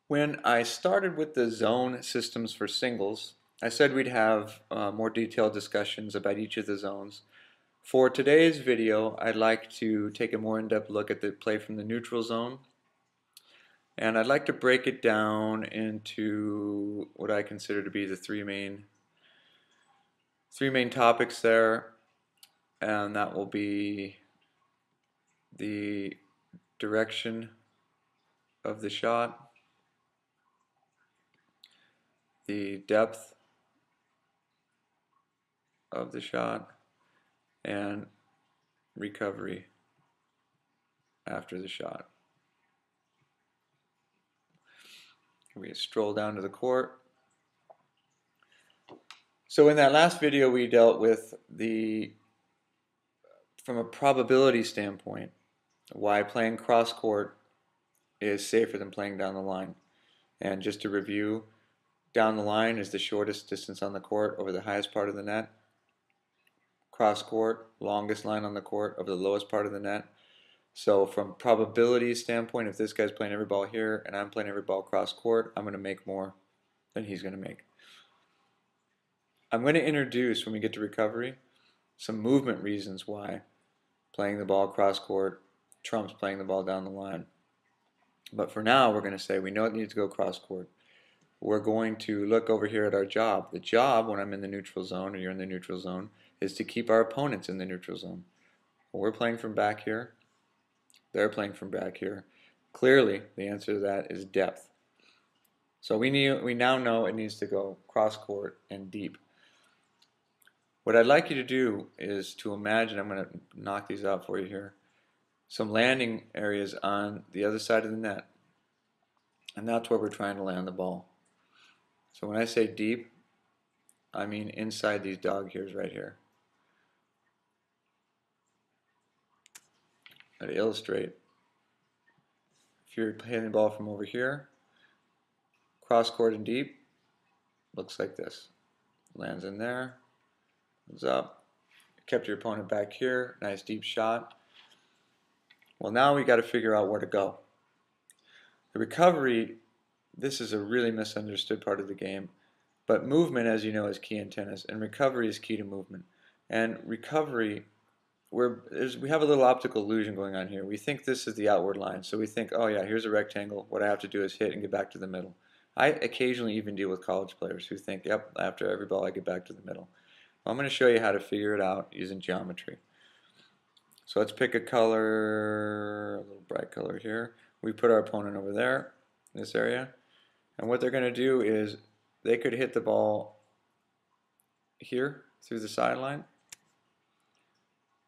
When I started with the zone systems for singles, I said we'd have more detailed discussions about each of the zones. For today's video, I'd like to take a more in-depth look at the play from the neutral zone, and I'd like to break it down into what I consider to be the three main topics there, and that will be the direction of the shot, the depth of the shot, and recovery after the shot. We stroll down to the court. So in that last video we dealt with from a probability standpoint, why playing cross court is safer than playing down the line. And just to review, down the line is the shortest distance on the court over the highest part of the net. Cross court, longest line on the court over the lowest part of the net. So from probability standpoint, if this guy's playing every ball here and I'm playing every ball cross court, I'm going to make more than he's going to make. I'm going to introduce, when we get to recovery, some movement reasons why playing the ball cross court trumps playing the ball down the line. But for now, we're going to say we know it needs to go cross court. We're going to look over here at our job. The job, when I'm in the neutral zone or you're in the neutral zone, is to keep our opponents in the neutral zone. When we're playing from back here, they're playing from back here. Clearly, the answer to that is depth. So we now know it needs to go cross court and deep. What I'd like you to do is to imagine, I'm going to knock these out for you here, some landing areas on the other side of the net. And that's where we're trying to land the ball. So when I say deep, I mean inside these dog ears right here. To illustrate, if you're hitting the ball from over here, cross court and deep, looks like this. Lands in there, goes up, kept your opponent back here, nice deep shot. Well, now we got to figure out where to go. The recovery, this is a really misunderstood part of the game, but movement, as you know, is key in tennis, and recovery is key to movement. And recovery, we have a little optical illusion going on here. We think this is the outward line, so we think, oh yeah, here's a rectangle, what I have to do is hit and get back to the middle. I occasionally even deal with college players who think, yep, after every ball I get back to the middle. Well, I'm going to show you how to figure it out using geometry. So let's pick a color, a little bright color here. We put our opponent over there, in this area, and what they're going to do is they could hit the ball here through the sideline.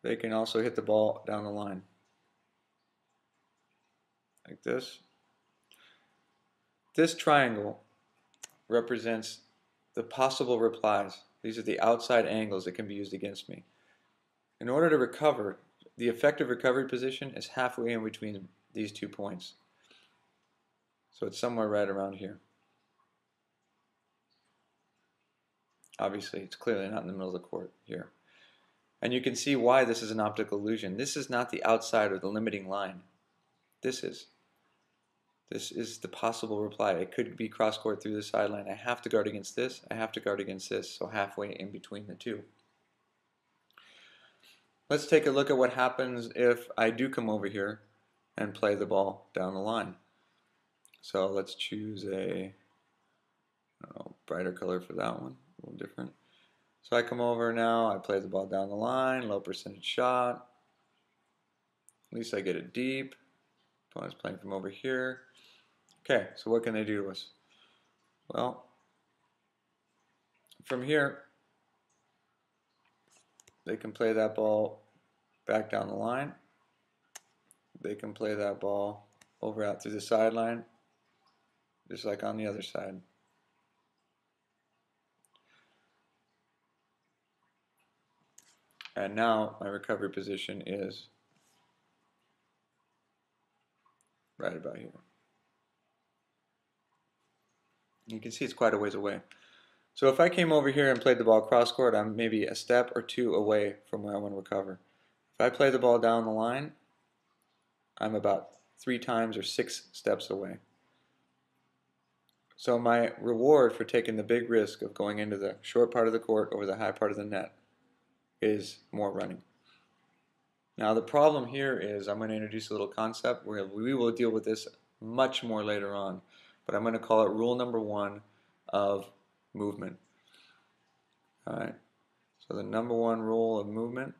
They can also hit the ball down the line, like this. This triangle represents the possible replies. These are the outside angles that can be used against me. In order to recover, the effective recovery position is halfway in between these 2 points. So it's somewhere right around here. Obviously, it's clearly not in the middle of the court here. And you can see why this is an optical illusion. This is not the outside or the limiting line. This is. This is the possible reply. It could be cross court through the sideline. I have to guard against this. I have to guard against this. So halfway in between the two. Let's take a look at what happens if I do come over here and play the ball down the line. So let's choose a brighter color for that one, a little different. So I come over now, I play the ball down the line, low percentage shot. At least I get it deep. Opponent's playing from over here. Okay, so what can they do to us? Well, from here, they can play that ball back down the line. They can play that ball over out through the sideline, just like on the other side. And now my recovery position is right about here. You can see it's quite a ways away. So if I came over here and played the ball cross court, I'm maybe a step or two away from where I want to recover. If I play the ball down the line, I'm about 3 times or 6 steps away. So my reward for taking the big risk of going into the short part of the court over the high part of the net is more running. Now the problem here is I'm going to introduce a little concept where we will deal with this much more later on, but I'm going to call it rule number 1 of movement. Alright, so the number 1 rule of movement,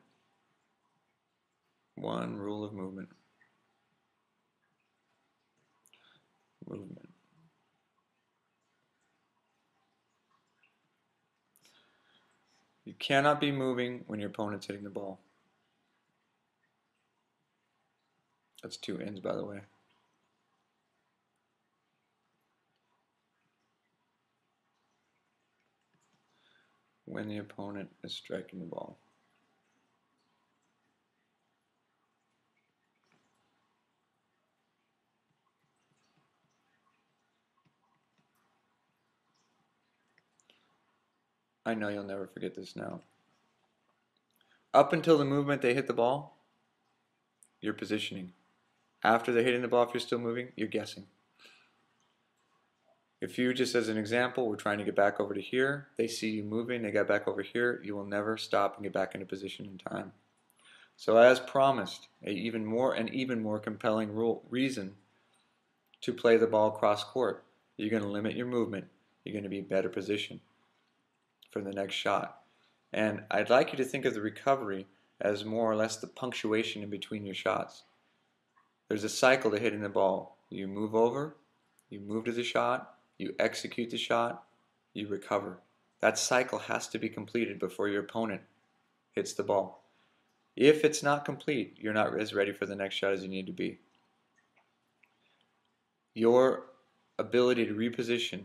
movement. You cannot be moving when your opponent's hitting the ball. That's 2 ins, by the way. When the opponent is striking the ball. I know you'll never forget this now. Up until the movement they hit the ball, you're positioning. After they're hitting the ball, if you're still moving, you're guessing. If you, just as an example, we're trying to get back over to here, they see you moving, they got back over here, you will never stop and get back into position in time. So as promised, an even more compelling reason to play the ball cross court. You're going to limit your movement. You're going to be in better position for the next shot. And I'd like you to think of the recovery as more or less the punctuation in between your shots. There's a cycle to hitting the ball. You move over, you move to the shot, you execute the shot, you recover. That cycle has to be completed before your opponent hits the ball. If it's not complete, you're not as ready for the next shot as you need to be. Your ability to reposition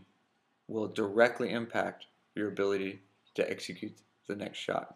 will directly impact your ability to execute the next shot.